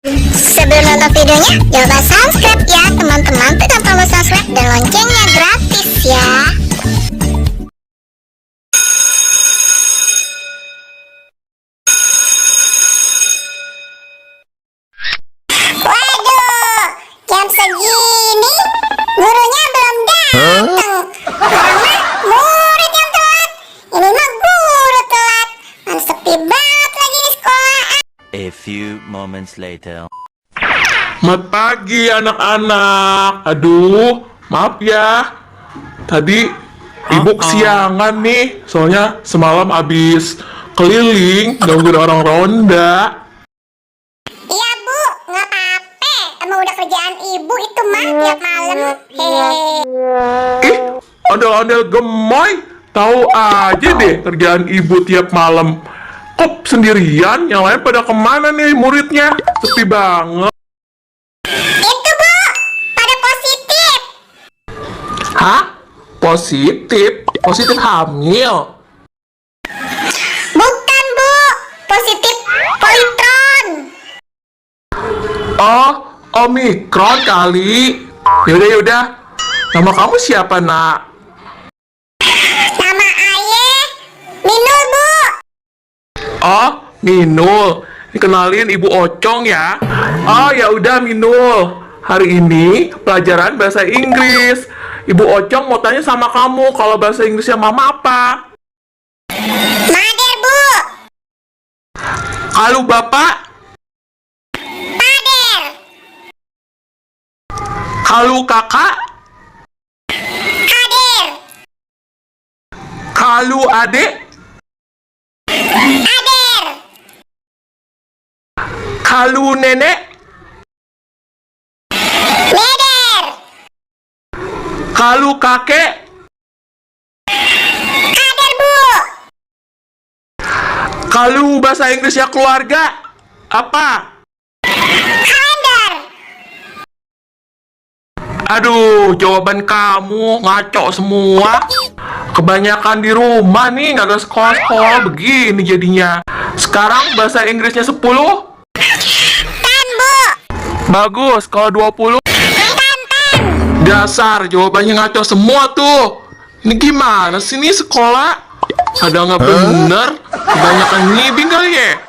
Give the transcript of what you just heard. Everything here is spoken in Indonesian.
Sebelum nonton videonya, jangan lupa subscribe ya teman-teman. Tekan tombol subscribe dan loncengnya gratis ya. Waduh, jam segini gurunya belum datang. Karena murid yang telat. Ini mah guru telat. Man, sepi banget lagi di sekolah. A few moments later. Selamat pagi anak-anak. Aduh, maaf ya. Tadi ibu kesiangan nih. Soalnya semalam abis keliling gangguin orang ronda. Iya bu, nggak apa-apa. Emang udah kerjaan ibu itu mah tiap malam. Hehehe. Ih, ondel-ondel gemoy. Tahu aja deh kerjaan ibu tiap malam. Kok sendirian? Yang lain pada kemana nih muridnya? Sepi banget. Itu bu, pada positif. Hah? Positif? Positif hamil? Bukan bu, positif politron. Oh, Omikron kali. Yaudah. Nama kamu siapa, nak? Nama ayah Minul bu. Oh, Minul. Dikenalin Ibu Ocong ya. Oh, ya udah Minul. Hari ini pelajaran bahasa Inggris. Ibu Ocong mau tanya sama kamu kalau bahasa Inggrisnya mama apa? Mader bu. Halo Bapak. Pader. Halo Kakak. Kader. Halo Adek. Ader. Halo Nenek. Leder. Halo Kakek. Kader bu. Halo bahasa Inggrisnya keluarga apa? Kalender. Aduh, jawaban kamu ngaco semua. Kebanyakan di rumah nih, nggak ada sekolah-sekolah begini jadinya. Sekarang bahasa Inggrisnya 10. Tan bu. Bagus, kalau 20. Tan. Dasar, jawabannya ngaco semua tuh. Ini gimana sih nih sekolah? Ada nggak bener? Kebanyakan ngibing kali ya?